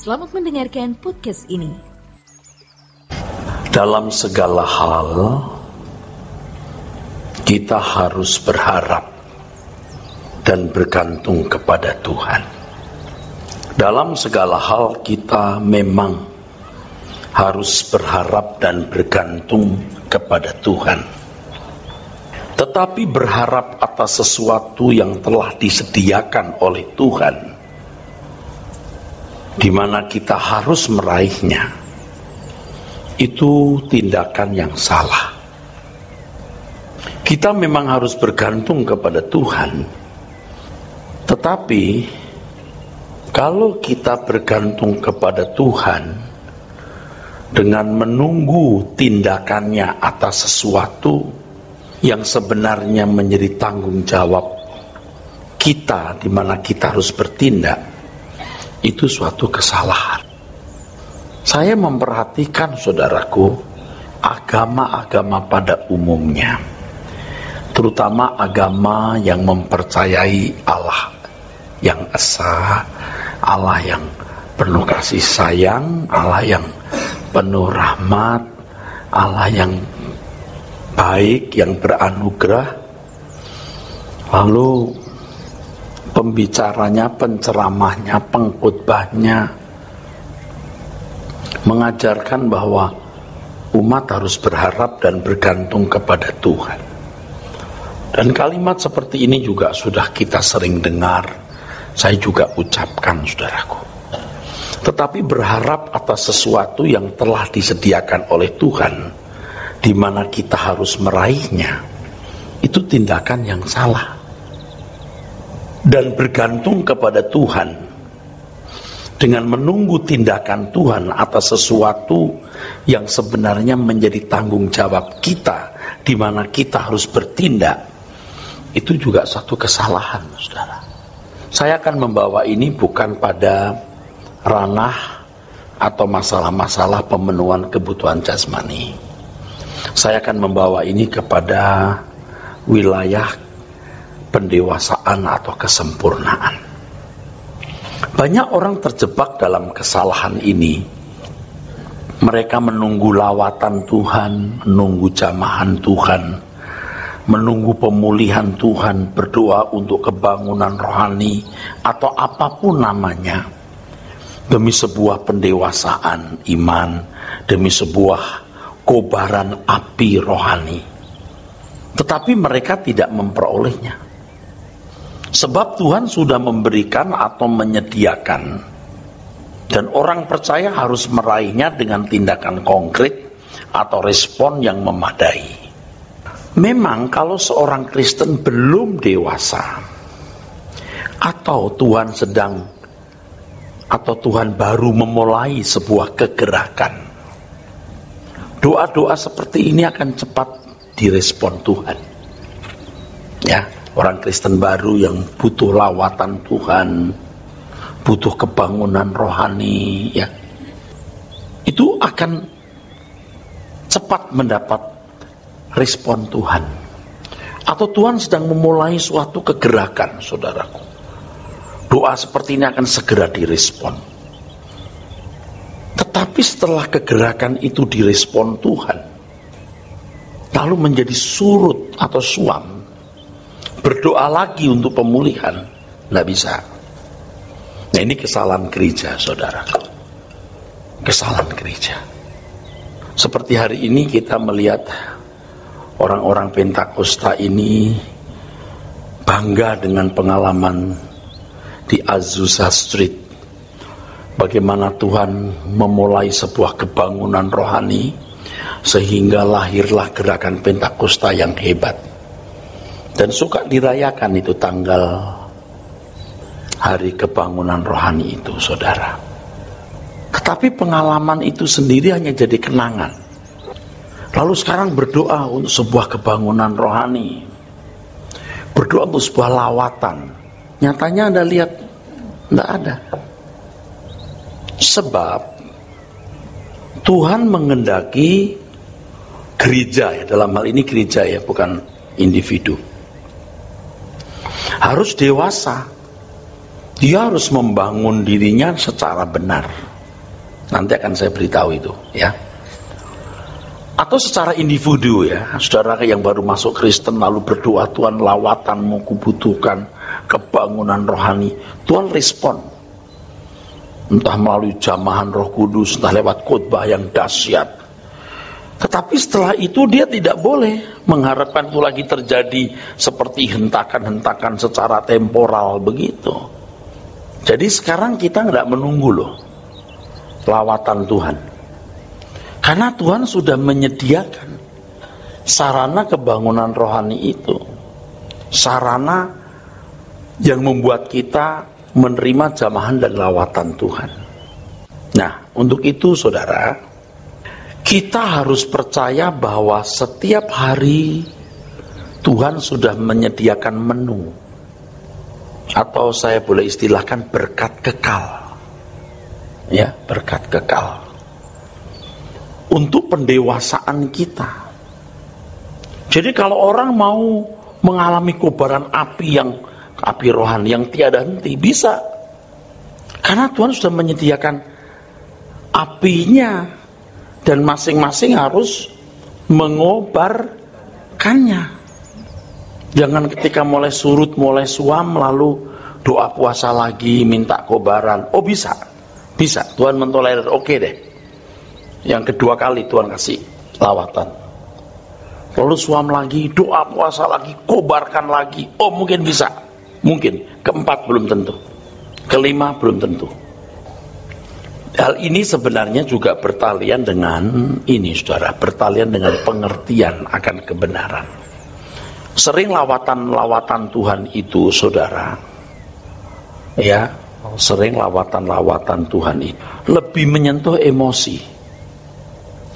Selamat mendengarkan podcast ini. Dalam segala hal, kita harus berharap dan bergantung kepada Tuhan. Dalam segala hal, kita memang harus berharap dan bergantung kepada Tuhan. Tetapi berharap atas sesuatu yang telah disediakan oleh Tuhan, di mana kita harus meraihnya, itu tindakan yang salah. Kita memang harus bergantung kepada Tuhan, tetapi kalau kita bergantung kepada Tuhan dengan menunggu tindakannya atas sesuatu yang sebenarnya menjadi tanggung jawab kita, di mana kita harus bertindak, itu suatu kesalahan. Saya memperhatikan, saudaraku, agama-agama pada umumnya, terutama agama yang mempercayai Allah yang esa, Allah yang penuh kasih sayang, Allah yang penuh rahmat, Allah yang baik, yang beranugerah. Lalu pembicaranya, penceramahnya, pengkhotbahnya mengajarkan bahwa umat harus berharap dan bergantung kepada Tuhan. Dan kalimat seperti ini juga sudah kita sering dengar, saya juga ucapkan, saudaraku. Tetapi berharap atas sesuatu yang telah disediakan oleh Tuhan, di mana kita harus meraihnya, itu tindakan yang salah. Dan bergantung kepada Tuhan dengan menunggu tindakan Tuhan atas sesuatu yang sebenarnya menjadi tanggung jawab kita, di mana kita harus bertindak, itu juga satu kesalahan, saudara. Saya akan membawa ini bukan pada ranah atau masalah-masalah pemenuhan kebutuhan jasmani. Saya akan membawa ini kepada wilayah pendewasaan atau kesempurnaan. Banyak orang terjebak dalam kesalahan ini. Mereka menunggu lawatan Tuhan, menunggu jamahan Tuhan, menunggu pemulihan Tuhan, berdoa untuk kebangunan rohani atau apapun namanya, demi sebuah pendewasaan iman, demi sebuah kobaran api rohani. Tetapi mereka tidak memperolehnya. Sebab Tuhan sudah memberikan atau menyediakan, dan orang percaya harus meraihnya dengan tindakan konkret atau respon yang memadai. Memang kalau seorang Kristen belum dewasa, atau Tuhan baru memulai sebuah kegerakan, doa-doa seperti ini akan cepat direspon Tuhan. Ya, orang Kristen baru yang butuh lawatan Tuhan, butuh kebangunan rohani, ya, itu akan cepat mendapat respon Tuhan. Atau Tuhan sedang memulai suatu kegerakan, saudaraku. Doa seperti ini akan segera direspon. Tetapi setelah kegerakan itu direspon Tuhan, lalu menjadi surut atau suam, berdoa lagi untuk pemulihan, tidak bisa. Nah, ini kesalahan gereja, saudara. Kesalahan gereja. Seperti hari ini kita melihat orang-orang Pentakosta ini bangga dengan pengalaman di Azusa Street. Bagaimana Tuhan memulai sebuah kebangunan rohani, sehingga lahirlah gerakan Pentakosta yang hebat. Dan suka dirayakan itu tanggal hari kebangunan rohani itu, saudara. Tetapi pengalaman itu sendiri hanya jadi kenangan. Lalu sekarang berdoa untuk sebuah kebangunan rohani, berdoa untuk sebuah lawatan. Nyatanya Anda lihat, tidak ada. Sebab Tuhan mengendaki gereja, ya, dalam hal ini gereja, ya, bukan individu, harus dewasa. Dia harus membangun dirinya secara benar. Nanti akan saya beritahu itu, ya. Atau secara individu, ya, saudara yang baru masuk Kristen lalu berdoa, Tuhan lawatanmu kubutuhkan, kebangunan rohani, Tuhan respon. Entah melalui jamahan Roh Kudus, entah lewat khotbah yang dahsyat. Tetapi setelah itu dia tidak boleh mengharapkan itu lagi terjadi seperti hentakan-hentakan secara temporal begitu. Jadi sekarang kita tidak menunggu loh lawatan Tuhan. Karena Tuhan sudah menyediakan sarana kebangunan rohani itu. Sarana yang membuat kita menerima jamahan dan lawatan Tuhan. Nah, untuk itu saudara, kita harus percaya bahwa setiap hari Tuhan sudah menyediakan menu. Atau saya boleh istilahkan berkat kekal. Ya, berkat kekal. Untuk pendewasaan kita. Jadi kalau orang mau mengalami kobaran api rohani yang tiada henti, bisa. Karena Tuhan sudah menyediakan apinya dan masing-masing harus mengobarkannya. Jangan ketika mulai surut, mulai suam lalu doa puasa lagi minta kobaran. Oh bisa. Bisa, Tuhan mentolerir, oke deh. Yang kedua kali Tuhan kasih lawatan. Lalu suam lagi, doa puasa lagi, kobarkan lagi. Oh mungkin bisa, mungkin. Keempat belum tentu, kelima belum tentu. Hal ini sebenarnya juga bertalian dengan ini saudara, bertalian dengan pengertian akan kebenaran. Sering lawatan-lawatan Tuhan itu saudara, ya, sering lawatan-lawatan Tuhan itu lebih menyentuh emosi.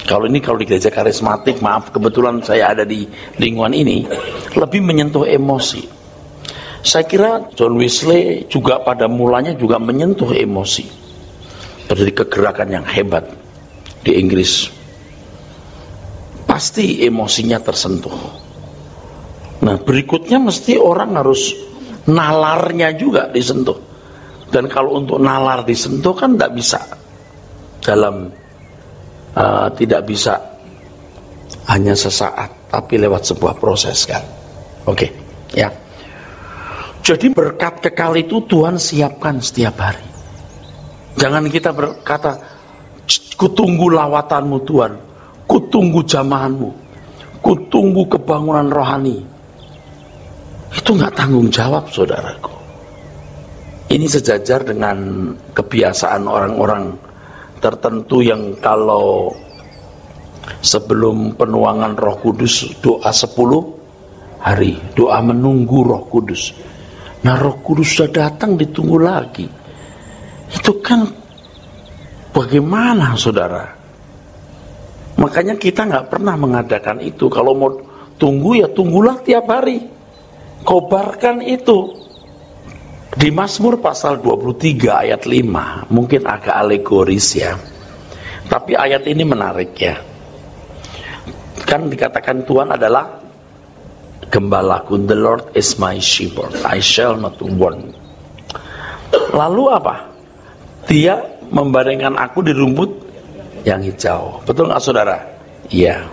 Kalau di gereja karismatik, maaf kebetulan saya ada di lingkungan ini, lebih menyentuh emosi. Saya kira John Wesley juga pada mulanya juga menyentuh emosi. Terjadi kegerakan yang hebat di Inggris. Pasti emosinya tersentuh. Nah berikutnya mesti orang harus nalarnya juga disentuh. Dan kalau untuk nalar disentuh kan tidak bisa tidak bisa hanya sesaat, tapi lewat sebuah proses kan. Oke, ya. Jadi berkat kekal itu Tuhan siapkan setiap hari. Jangan kita berkata, kutunggu lawatanmu Tuhan, kutunggu jamahanmu, kutunggu kebangunan rohani. Itu nggak tanggung jawab saudaraku. Ini sejajar dengan kebiasaan orang-orang tertentu yang kalau sebelum penuangan Roh Kudus doa 10 hari, doa menunggu Roh Kudus. Nah Roh Kudus sudah datang, ditunggu lagi. Itu kan bagaimana saudara? Makanya kita nggak pernah mengadakan itu. Kalau mau tunggu ya tunggulah tiap hari, kobarkan itu. Di Mazmur pasal 23 ayat 5 mungkin agak alegoris ya, tapi ayat ini menarik ya. Kan dikatakan Tuhan adalah gembalaku, the Lord is my shepherd, I shall not want. Lalu apa? Dia membaringkan aku di rumput yang hijau. Betul nggak saudara? Iya.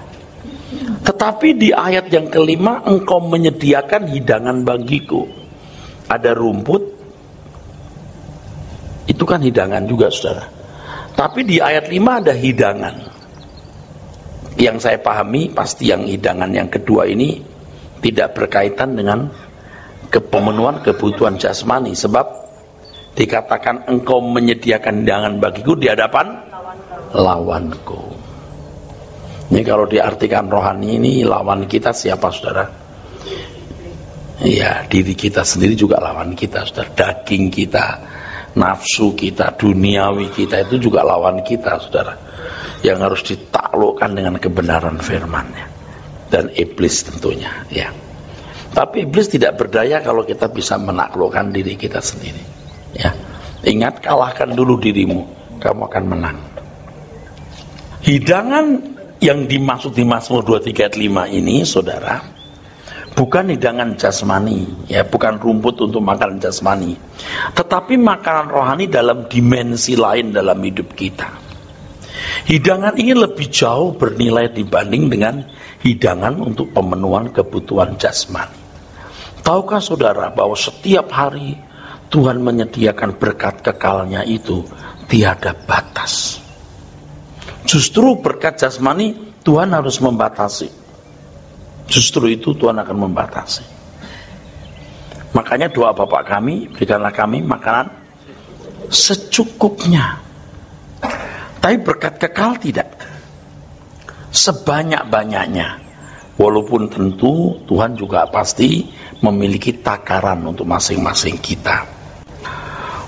Tetapi di ayat yang kelima, engkau menyediakan hidangan bagiku. Ada rumput, itu kan hidangan juga saudara. Tapi di ayat 5 ada hidangan. Yang saya pahami pasti yang hidangan yang kedua ini tidak berkaitan dengan pemenuhan kebutuhan jasmani. Sebab dikatakan engkau menyediakan hidangan bagiku di hadapan lawanku. Ini kalau diartikan rohani ini, lawan kita siapa saudara? Ya, diri kita sendiri juga lawan kita saudara. Daging kita, nafsu kita, duniawi kita itu juga lawan kita saudara, yang harus ditaklukkan dengan kebenaran firman-Nya. Dan iblis tentunya ya. Tapi iblis tidak berdaya kalau kita bisa menaklukkan diri kita sendiri ya. Ingat, kalahkan dulu dirimu, kamu akan menang. Hidangan yang dimaksud di Mazmur 23 ayat 5 ini saudara, bukan hidangan jasmani ya, bukan rumput untuk makanan jasmani, tetapi makanan rohani dalam dimensi lain dalam hidup kita. Hidangan ini lebih jauh bernilai dibanding dengan hidangan untuk pemenuhan kebutuhan jasmani. Tahukah saudara bahwa setiap hari Tuhan menyediakan berkat kekalnya itu tiada batas. Justru berkat jasmani Tuhan harus membatasi. Justru itu Tuhan akan membatasi. Makanya doa Bapa kami, berikanlah kami makanan secukupnya. Tapi berkat kekal tidak. Sebanyak-banyaknya. Walaupun tentu Tuhan juga pasti memiliki takaran untuk masing-masing kita.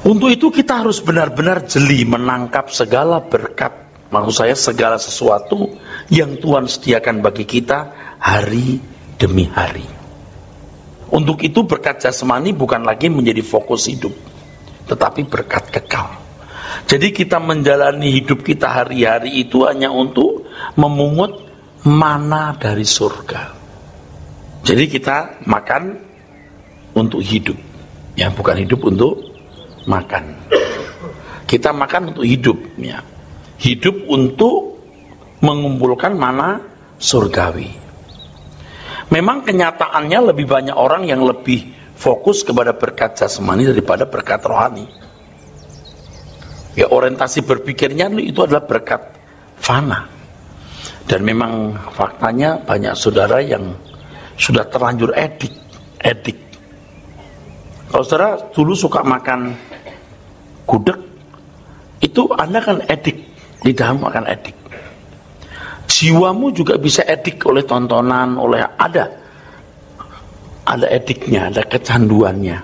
Untuk itu kita harus benar-benar jeli menangkap segala berkat. Maksud saya segala sesuatu yang Tuhan sediakan bagi kita hari demi hari. Untuk itu berkat jasmani bukan lagi menjadi fokus hidup, tetapi berkat kekal. Jadi kita menjalani hidup kita hari-hari itu hanya untuk memungut mana dari surga. Jadi kita makan untuk hidup, ya, bukan hidup untuk makan. Kita makan untuk hidup, ya. Hidup untuk mengumpulkan mana surgawi. Memang kenyataannya lebih banyak orang yang lebih fokus kepada berkat jasmani daripada berkat rohani. Ya, orientasi berpikirnya itu adalah berkat fana. Dan memang faktanya banyak saudara yang sudah terlanjur edik. Kalau saudara dulu suka makan gudeg, itu Anda kan edik, lidahmu akan edik. Jiwamu juga bisa edik oleh tontonan, oleh ada ediknya, ada kecanduannya.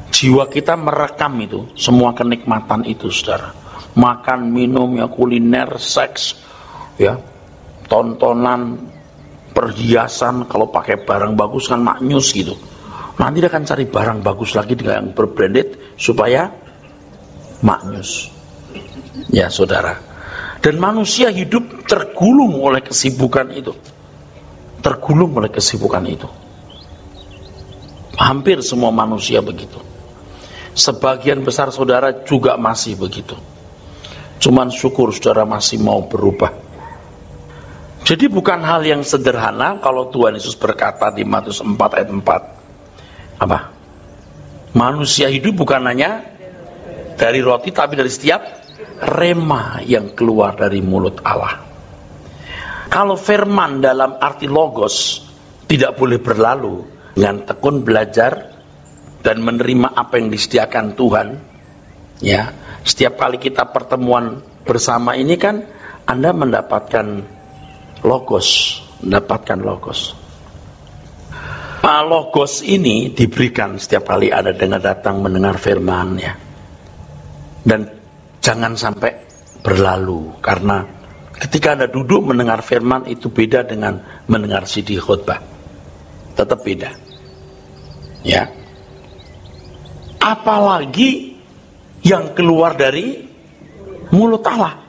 Jiwa kita merekam itu, semua kenikmatan itu, saudara. Makan, minum, ya, kuliner, seks, ya, tontonan, perhiasan. Kalau pakai barang bagus kan maknyus gitu. Nanti dia akan cari barang bagus lagi dengan yang berbranded supaya maknyus. Ya, saudara. Dan manusia hidup tergulung oleh kesibukan itu. Tergulung oleh kesibukan itu. Hampir semua manusia begitu. Sebagian besar saudara juga masih begitu. Cuman syukur saudara masih mau berubah. Jadi bukan hal yang sederhana kalau Tuhan Yesus berkata di Matius 4 ayat 4. Apa? Manusia hidup bukan hanya dari roti, tapi dari setiap rema yang keluar dari mulut Allah. Kalau firman dalam arti logos tidak boleh berlalu, dengan tekun belajar dan menerima apa yang disediakan Tuhan, ya, setiap kali kita pertemuan bersama ini kan Anda mendapatkan logos. Logos ini diberikan setiap kali Anda datang mendengar firman, ya. Dan jangan sampai berlalu, karena ketika Anda duduk mendengar firman itu beda dengan mendengar CD khotbah. Tetap beda. Ya. Apalagi yang keluar dari mulut Allah.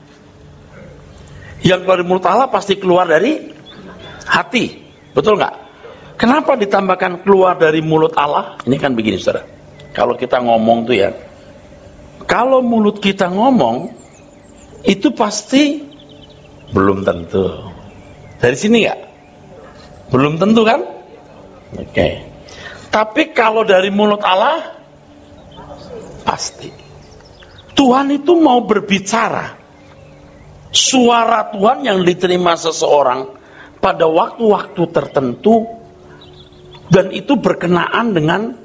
Yang keluar dari mulut Allah pasti keluar dari hati. Betul nggak? Kenapa ditambahkan keluar dari mulut Allah? Ini kan begini, saudara. Kalau kita ngomong tuh, ya, kalau mulut kita ngomong itu pasti belum tentu. Dari sini nggak? Belum tentu kan? Oke. Tapi kalau dari mulut Allah pasti. Tuhan itu mau berbicara. Suara Tuhan yang diterima seseorang pada waktu-waktu tertentu, dan itu berkenaan dengan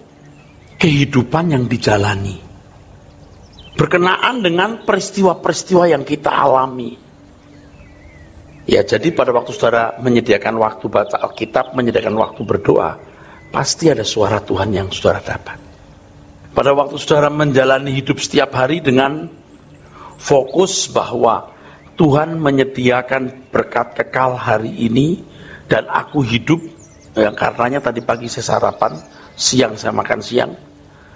kehidupan yang dijalani. Berkenaan dengan peristiwa-peristiwa yang kita alami. Ya, jadi pada waktu saudara menyediakan waktu baca Alkitab, menyediakan waktu berdoa, pasti ada suara Tuhan yang saudara dapat. Pada waktu saudara menjalani hidup setiap hari dengan fokus bahwa Tuhan menyediakan berkat kekal hari ini, dan aku hidup, yang karenanya tadi pagi saya sarapan, siang saya makan siang,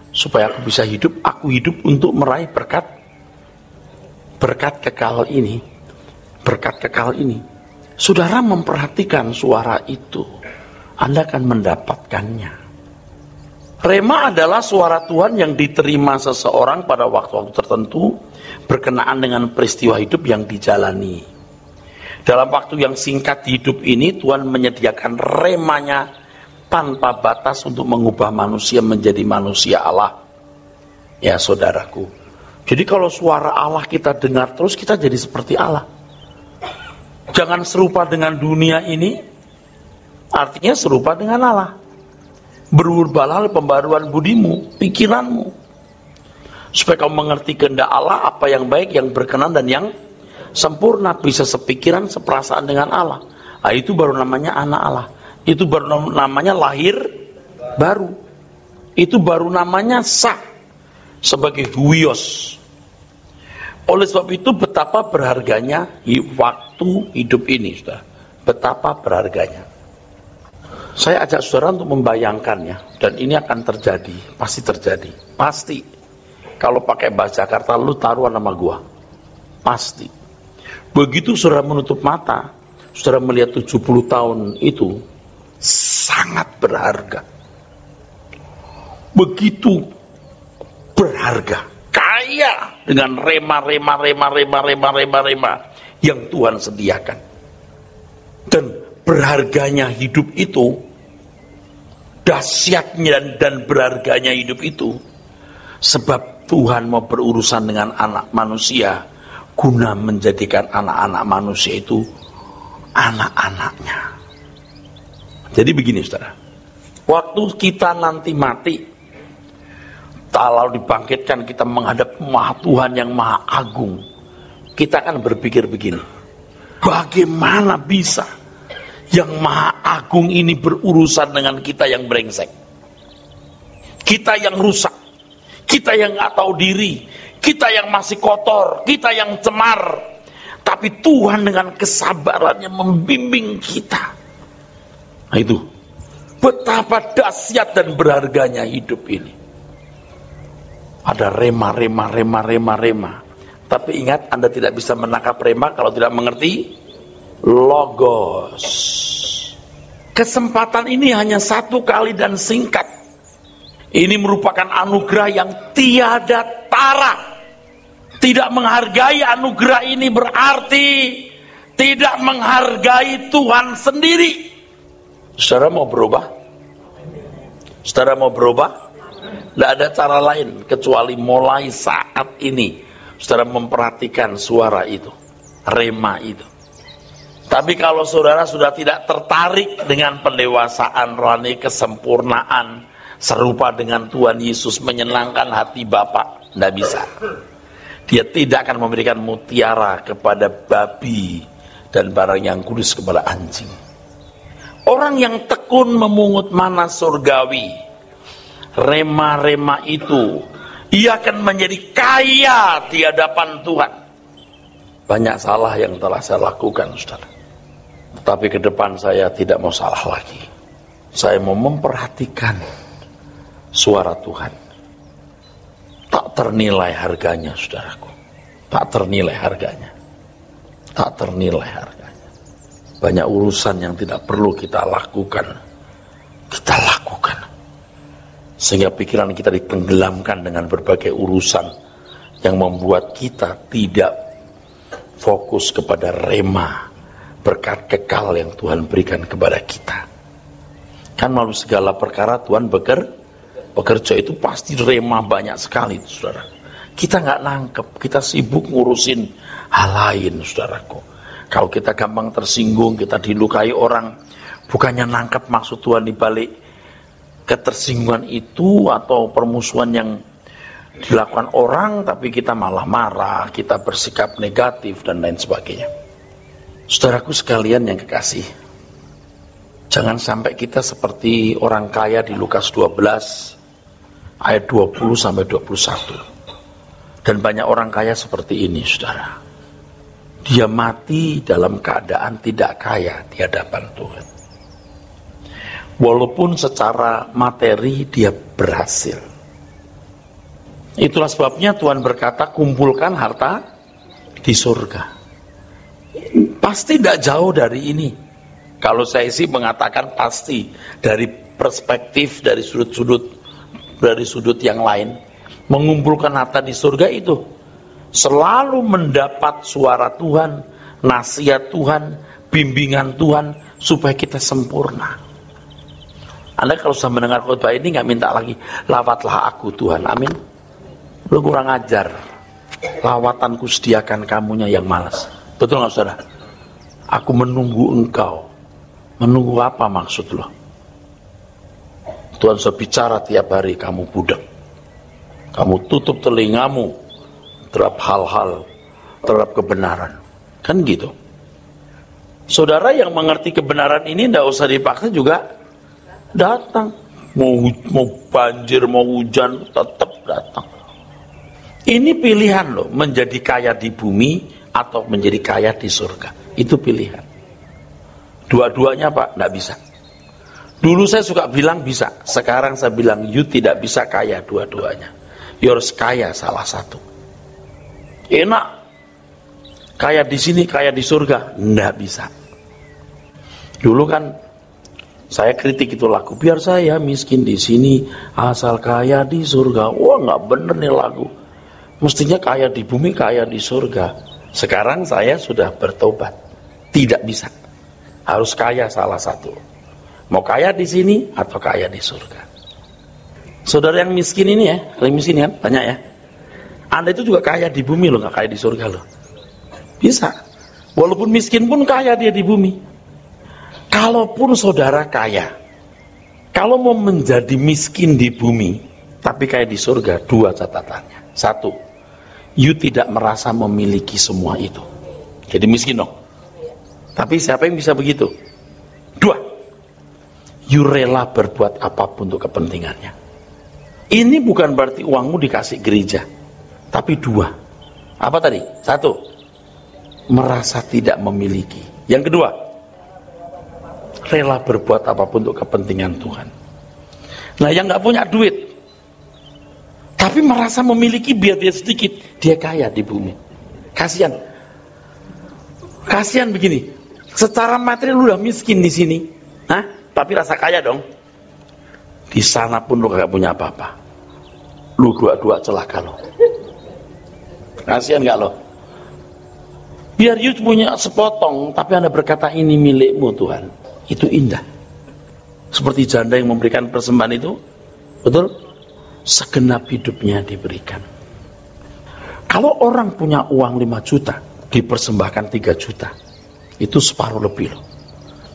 supaya aku bisa hidup. Aku hidup untuk meraih berkat kekal ini. Berkat kekal ini. Saudara memperhatikan suara itu, Anda akan mendapatkannya. Rema adalah suara Tuhan yang diterima seseorang pada waktu-waktu tertentu berkenaan dengan peristiwa hidup yang dijalani. Dalam waktu yang singkat di hidup ini, Tuhan menyediakan remanya tanpa batas untuk mengubah manusia menjadi manusia Allah. Ya saudaraku, jadi kalau suara Allah kita dengar terus, kita jadi seperti Allah. Jangan serupa dengan dunia ini, artinya serupa dengan Allah. Berubahlah pembaruan budimu, pikiranmu, supaya kau mengerti kehendak Allah, apa yang baik, yang berkenan, dan yang sempurna. Bisa sepikiran, seperasaan dengan Allah. Nah, itu baru namanya anak Allah. Itu baru namanya lahir baru. Itu baru namanya sah sebagai huios. Oleh sebab itu betapa berharganya waktu hidup ini, saudara. Betapa berharganya. Saya ajak saudara untuk membayangkannya, dan ini akan terjadi, pasti terjadi, pasti. Kalau pakai bahasa Jakarta, lu taruhan sama gua, pasti. Begitu saudara menutup mata, saudara melihat 70 tahun itu sangat berharga. Begitu berharga, kaya dengan rema yang Tuhan sediakan. Dan berharganya hidup itu, dahsyatnya dan berharganya hidup itu, sebab Tuhan mau berurusan dengan anak manusia, guna menjadikan anak-anak manusia itu anak-anaknya. Jadi begini saudara, waktu kita nanti mati, kalau dibangkitkan kita menghadap Tuhan yang Maha Agung, kita akan berpikir begini, bagaimana bisa yang Maha Agung ini berurusan dengan kita yang brengsek, kita yang rusak, kita yang gak tahu diri, kita yang masih kotor, kita yang cemar, tapi Tuhan dengan kesabarannya membimbing kita. Nah itu, betapa dahsyat dan berharganya hidup ini. Ada rema. Tapi ingat, Anda tidak bisa menangkap rema kalau tidak mengerti logos. Kesempatan ini hanya satu kali dan singkat. Ini merupakan anugerah yang tiada tara. Tidak menghargai anugerah ini berarti tidak menghargai Tuhan sendiri. Saudara mau berubah? Saudara mau berubah? Tidak ada cara lain kecuali mulai saat ini saudara memperhatikan suara itu, rema itu. Tapi kalau saudara sudah tidak tertarik dengan pendewasaan rohani, kesempurnaan, serupa dengan Tuhan Yesus, menyenangkan hati Bapa, tidak bisa. Dia tidak akan memberikan mutiara kepada babi dan barang yang kudus kepada anjing. Orang yang tekun memungut mana surgawi, rema-rema itu, ia akan menjadi kaya di hadapan Tuhan. Banyak salah yang telah saya lakukan, saudara. Tetapi ke depan saya tidak mau salah lagi. Saya mau memperhatikan suara Tuhan. Tak ternilai harganya, saudaraku. Tak ternilai harganya. Tak ternilai harganya. Banyak urusan yang tidak perlu kita lakukan, kita lakukan. Sehingga pikiran kita ditenggelamkan dengan berbagai urusan yang membuat kita tidak fokus kepada rema, berkat kekal yang Tuhan berikan kepada kita. Kan melalui segala perkara Tuhan bekerja itu pasti rema banyak sekali, saudara. Kita nggak nangkep, kita sibuk ngurusin hal lain, saudaraku. Kalau kita gampang tersinggung, kita dilukai orang, bukannya nangkep maksud Tuhan di balik ketersinggungan itu atau permusuhan yang dilakukan orang, tapi kita malah marah, kita bersikap negatif dan lain sebagainya. Saudaraku sekalian yang kekasih, jangan sampai kita seperti orang kaya di Lukas 12 ayat 20 sampai 21. Dan banyak orang kaya seperti ini, saudara. Dia mati dalam keadaan tidak kaya di hadapan Tuhan. Walaupun secara materi dia berhasil. Itulah sebabnya Tuhan berkata, kumpulkan harta di surga. Pasti tidak jauh dari ini. Kalau saya sih mengatakan pasti, dari perspektif, dari sudut-sudut dari sudut yang lain. Mengumpulkan harta di surga itu selalu mendapat suara Tuhan, nasihat Tuhan, bimbingan Tuhan supaya kita sempurna. Anda kalau sudah mendengar khotbah ini nggak minta lagi, lawatlah aku Tuhan, amin. Lu kurang ajar. Lawatanku sediakan kamunya yang malas. Betul nggak saudara? Aku menunggu engkau. Menunggu apa maksud lo? Tuhan sudah bicara tiap hari, kamu budak. Kamu tutup telingamu terhadap hal-hal, terhadap kebenaran. Kan gitu. Saudara yang mengerti kebenaran ini tidak usah dipaksa juga datang. Mau banjir, mau hujan, tetap datang. Ini pilihan loh, menjadi kaya di bumi atau menjadi kaya di surga. Itu pilihan. Dua-duanya Pak, tidak bisa. Dulu saya suka bilang bisa, sekarang saya bilang you tidak bisa kaya dua-duanya. You harus kaya salah satu. Enak, kaya di sini, kaya di surga, tidak bisa. Dulu kan saya kritik itu lagu, biar saya miskin di sini, asal kaya di surga. Wah, nggak bener nih lagu. Mestinya kaya di bumi, kaya di surga. Sekarang saya sudah bertobat, tidak bisa. Harus kaya salah satu. Mau kaya di sini atau kaya di surga. Saudara yang miskin ini ya, yang miskin kan banyak ya. Anda itu juga kaya di bumi loh, nggak kaya di surga loh. Bisa. Walaupun miskin pun kaya dia di bumi. Kalaupun saudara kaya, kalau mau menjadi miskin di bumi tapi kaya di surga, dua catatannya. Satu, you tidak merasa memiliki semua itu. Jadi miskin dong. Tapi siapa yang bisa begitu? Dua, you rela berbuat apapun untuk kepentingannya. Ini bukan berarti uangmu dikasih gereja. Tapi dua. Apa tadi? Satu, merasa tidak memiliki. Yang kedua, rela berbuat apapun untuk kepentingan Tuhan. Nah, yang nggak punya duit, tapi merasa memiliki biar dia sedikit, dia kaya di bumi. Kasihan. Kasihan begini. Secara materi lu udah miskin di sini, tapi rasa kaya dong. Di sana pun lu gak punya apa-apa. Lu dua-dua celaka lo. Kasihan gak lo? Biar you punya sepotong, tapi Anda berkata ini milikmu Tuhan. Itu indah. Seperti janda yang memberikan persembahan itu, betul? Segenap hidupnya diberikan. Kalau orang punya uang 5 juta, dipersembahkan 3 juta. Itu separuh lebih loh.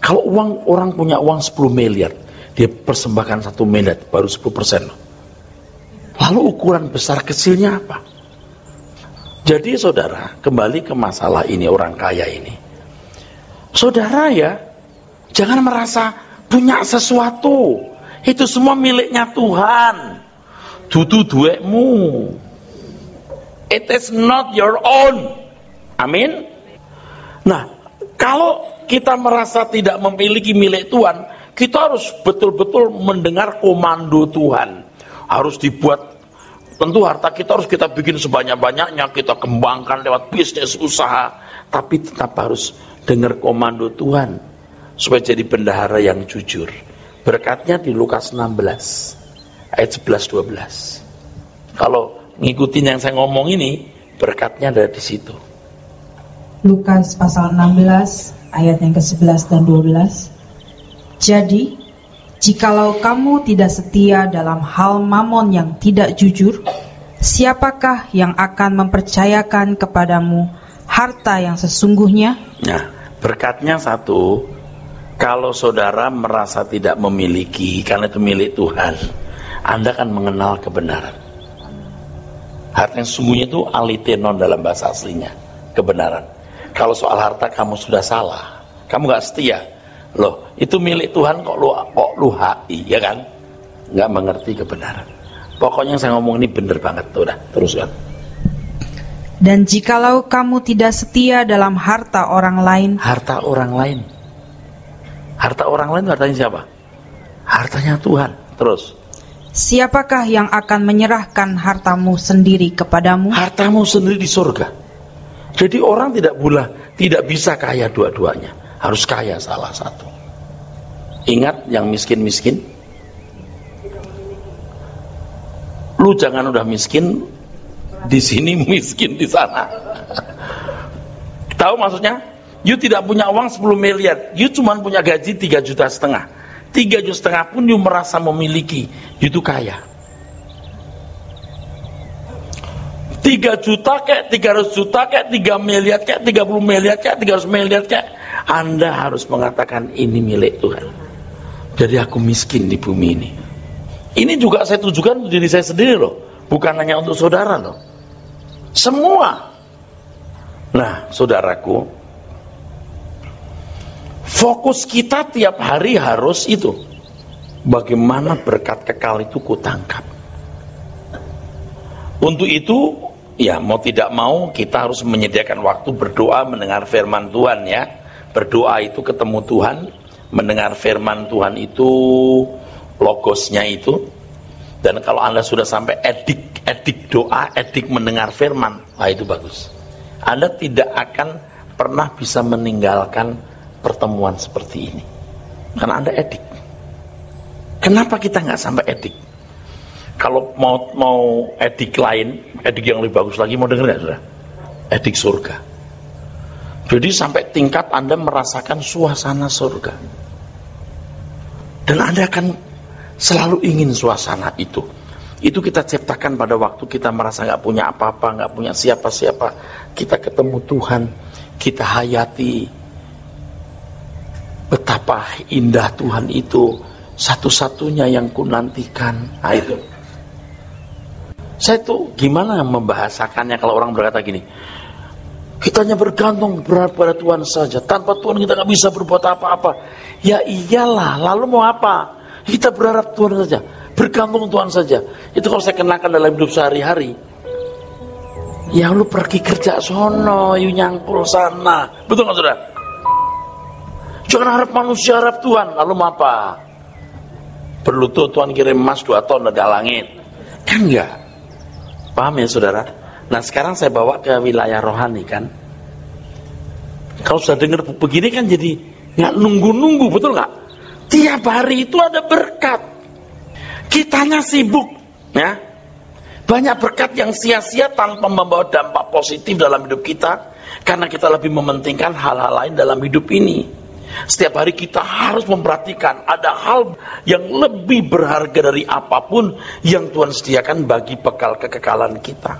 Kalau orang punya uang 10 miliar, dia persembahkan 1 miliar, baru 10% loh. Lalu ukuran besar kecilnya apa? Jadi saudara, kembali ke masalah ini, orang kaya ini. Saudara ya, jangan merasa punya sesuatu. Itu semua miliknya Tuhan. Dudu duekmu. It is not your own. Amin. Nah, kalau kita merasa tidak memiliki milik Tuhan, kita harus betul-betul mendengar komando Tuhan. Harus dibuat, tentu harta kita harus kita bikin sebanyak-banyaknya, kita kembangkan lewat bisnis, usaha. Tapi tetap harus dengar komando Tuhan, supaya jadi bendahara yang jujur. Berkatnya di Lukas 16, ayat 11-12. Kalau ngikutin yang saya ngomong ini, berkatnya ada di situ. Lukas pasal 16 ayat yang ke-11 dan 12. Jadi, jikalau kamu tidak setia dalam hal mamon yang tidak jujur, siapakah yang akan mempercayakan kepadamu harta yang sesungguhnya? Nah, berkatnya satu, kalau saudara merasa tidak memiliki, karena itu milik Tuhan, Anda akan mengenal kebenaran. Harta yang sesungguhnya itu alitenon dalam bahasa aslinya, kebenaran. Kalau soal harta kamu sudah salah, kamu gak setia, loh itu milik Tuhan kok lu HI, ya kan? Gak mengerti kebenaran. Pokoknya yang saya ngomong ini bener banget, udah teruskan. Dan jikalau kamu tidak setia dalam harta orang lain. Harta orang lain. Harta orang lain hartanya siapa? Hartanya Tuhan. Terus. Siapakah yang akan menyerahkan hartamu sendiri kepadamu? Hartamu sendiri di surga. Jadi orang tidak bisa kaya dua-duanya. Harus kaya salah satu. Ingat yang miskin-miskin. Lu jangan udah miskin di sini, miskin di sana. Tahu maksudnya? You tidak punya uang 10 miliar, you cuma punya gaji 3,5 juta. 3,5 juta pun you merasa memiliki, you itu kaya. 3 juta kek, 300 juta kek, 3 miliar kek, 30 miliar kek, 300 miliar kek, Anda harus mengatakan ini milik Tuhan. Jadi aku miskin di bumi ini. Ini juga saya tujukan untuk diri saya sendiri loh, bukan hanya untuk saudara loh. Semua. Nah, saudaraku, fokus kita tiap hari harus itu. Bagaimana berkat kekal itu kutangkap. Untuk itu, ya mau tidak mau kita harus menyediakan waktu berdoa, mendengar firman Tuhan ya. Berdoa itu ketemu Tuhan, mendengar firman Tuhan itu logosnya itu. Dan kalau Anda sudah sampai edik doa, edik mendengar firman, wah itu bagus. Anda tidak akan pernah bisa meninggalkan pertemuan seperti ini karena Anda edik. Kenapa kita nggak sampai edik? Kalau mau edik lain, edik yang lebih bagus lagi, mau denger nggak sudah? Edik surga. Jadi sampai tingkat Anda merasakan suasana surga, dan Anda akan selalu ingin suasana itu. Itu kita ciptakan pada waktu kita merasa nggak punya apa-apa, nggak punya siapa-siapa. Kita ketemu Tuhan, kita hayati betapa indah Tuhan itu, satu-satunya yang kunantikan. Nah, itu. Saya tuh gimana membahasakannya kalau orang berkata gini, kita hanya bergantung pada Tuhan saja, tanpa Tuhan kita nggak bisa berbuat apa-apa. Ya iyalah, lalu mau apa? Kita berharap Tuhan saja, bergantung Tuhan saja. Itu kalau saya kenakan dalam hidup sehari-hari. Ya lu pergi kerja sono, you nyangkul sana. Betul nggak saudara? Jangan harap manusia, harap Tuhan. Lalu mau apa? Perlu tuh Tuhan kirim emas 2 ton dari langit. Kan enggak? Paham ya saudara? Nah sekarang saya bawa ke wilayah rohani kan. Kalau sudah dengar begini kan jadi nggak nunggu-nunggu, betul nggak? Tiap hari itu ada berkat. Kitanya sibuk, ya. Banyak berkat yang sia-sia tanpa membawa dampak positif dalam hidup kita, karena kita lebih mementingkan hal-hal lain dalam hidup ini. Setiap hari kita harus memperhatikan ada hal yang lebih berharga dari apapun yang Tuhan sediakan bagi bekal kekekalan kita.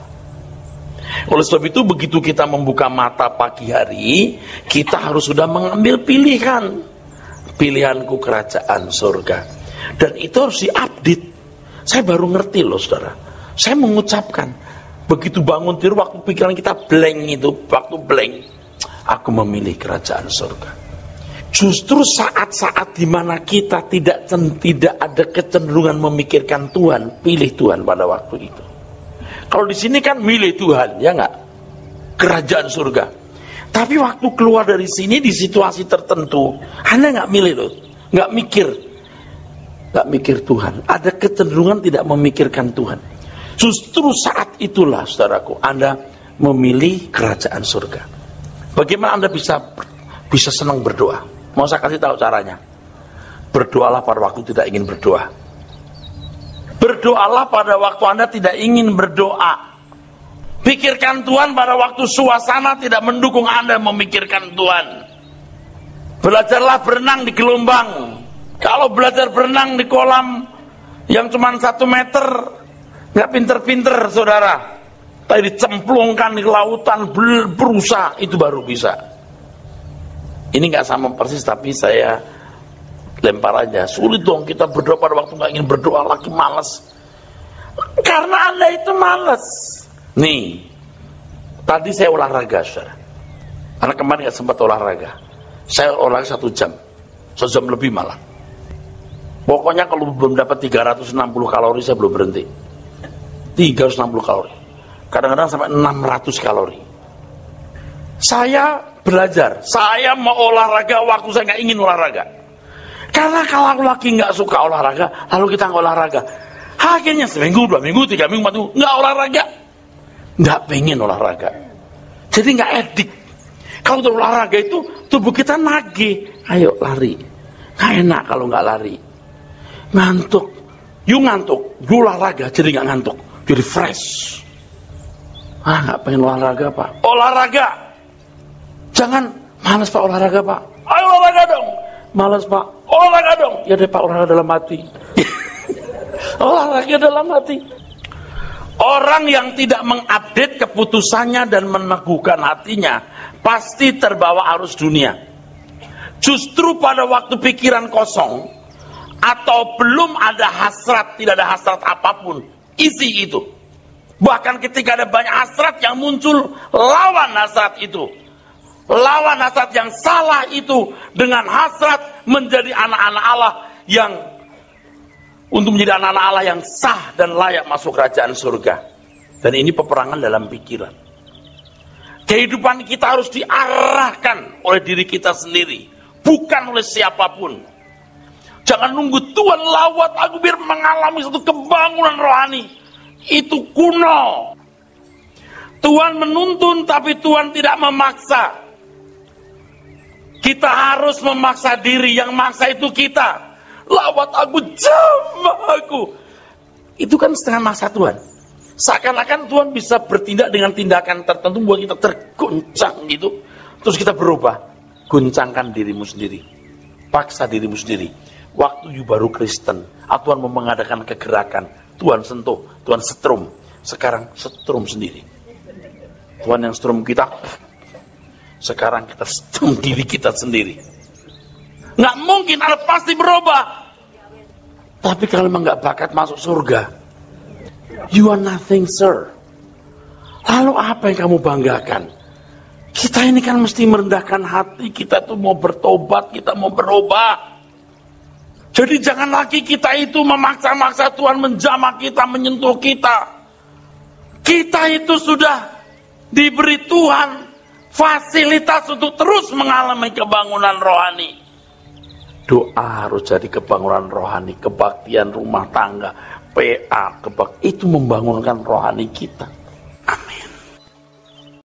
Oleh sebab itu begitu kita membuka mata pagi hari, kita harus sudah mengambil pilihan. Pilihanku kerajaan surga. Dan itu harus diupdate. Saya baru ngerti loh saudara. Saya mengucapkan, begitu bangun tidur waktu pikiran kita blank itu, waktu blank, aku memilih kerajaan surga. Justru saat-saat dimana kita tidak ada kecenderungan memikirkan Tuhan, pilih Tuhan pada waktu itu. Kalau di sini kan milih Tuhan, ya nggak? Kerajaan surga. Tapi waktu keluar dari sini di situasi tertentu, Anda nggak milih loh, nggak mikir Tuhan. Ada kecenderungan tidak memikirkan Tuhan. Justru saat itulah, saudaraku, Anda memilih kerajaan surga. Bagaimana Anda bisa senang berdoa? Mau saya kasih tahu caranya. Berdoalah pada waktu tidak ingin berdoa. Berdoalah pada waktu Anda tidak ingin berdoa. Pikirkan Tuhan pada waktu suasana tidak mendukung Anda memikirkan Tuhan. Belajarlah berenang di gelombang. Kalau belajar berenang di kolam yang cuma 1 meter, nggak pinter-pinter saudara. Tapi dicemplungkan di lautan, berusaha, itu baru bisa. Ini nggak sama persis, tapi saya lempar aja. Sulit dong kita berdoa pada waktu nggak ingin berdoa lagi, malas. Karena Anda itu malas. Nih, tadi saya olahraga, saudara. Karena kemarin nggak sempat olahraga. Saya olahraga 1 jam, 1 jam lebih malah. Pokoknya kalau belum dapat 360 kalori saya belum berhenti. 360 kalori. Kadang-kadang sampai 600 kalori. Saya belajar, saya mau olahraga waktu saya nggak ingin olahraga. Karena kalau aku lagi nggak suka olahraga, lalu kita nggak olahraga. Akhirnya seminggu, 2 minggu, 3 minggu, 4 minggu nggak olahraga. Nggak pengen olahraga. Jadi nggak edik. Kalau udah olahraga itu tubuh kita nagih, ayo lari. Nggak enak kalau nggak lari. Ngantuk, you ngantuk, you olahraga jadi nggak ngantuk. jadi fresh. Nggak pengen olahraga Pak, olahraga. Jangan malas Pak olahraga Pak, ayo olahraga dong. Malas Pak, olahraga dong. Ya deh Pak, olahraga dalam hati. Olahraga dalam hati. Orang yang tidak mengupdate keputusannya dan meneguhkan hatinya pasti terbawa arus dunia. Justru pada waktu pikiran kosong atau belum ada hasrat, tidak ada hasrat apapun, isi itu. Bahkan ketika ada banyak hasrat yang muncul, lawan hasrat itu. Lawan hasrat yang salah itu dengan hasrat menjadi anak-anak Allah yang untuk menjadi anak-anak Allah yang sah dan layak masuk kerajaan surga. Dan ini peperangan dalam pikiran. Kehidupan kita harus diarahkan oleh diri kita sendiri, bukan oleh siapapun. Jangan nunggu Tuhan lawat aku biar mengalami satu kebangunan rohani. Itu kuno. Tuhan menuntun tapi Tuhan tidak memaksa. Kita harus memaksa diri, yang maksa itu kita. Lawat aku, jamah aku. Itu kan setengah maksa Tuhan. Seakan-akan Tuhan bisa bertindak dengan tindakan tertentu buat kita terguncang gitu. Terus kita berubah. Guncangkan dirimu sendiri. Paksa dirimu sendiri. Waktu you baru Kristen, Tuhan mengadakan kegerakan. Tuhan sentuh, Tuhan setrum. Sekarang setrum sendiri. Tuhan yang setrum kita, sekarang kita setrum diri kita sendiri. Nggak mungkin, Allah pasti berubah. Tapi kalau memang nggak bakat masuk surga, you are nothing, sir. Lalu apa yang kamu banggakan? Kita ini kan mesti merendahkan hati. Kita tuh mau bertobat, kita mau berubah. Jadi jangan lagi kita itu memaksa-maksa Tuhan menjamah kita, menyentuh kita. Kita itu sudah diberi Tuhan fasilitas untuk terus mengalami kebangunan rohani. Doa harus jadi kebangunan rohani, kebaktian rumah tangga, PA, itu membangunkan rohani kita. Amin.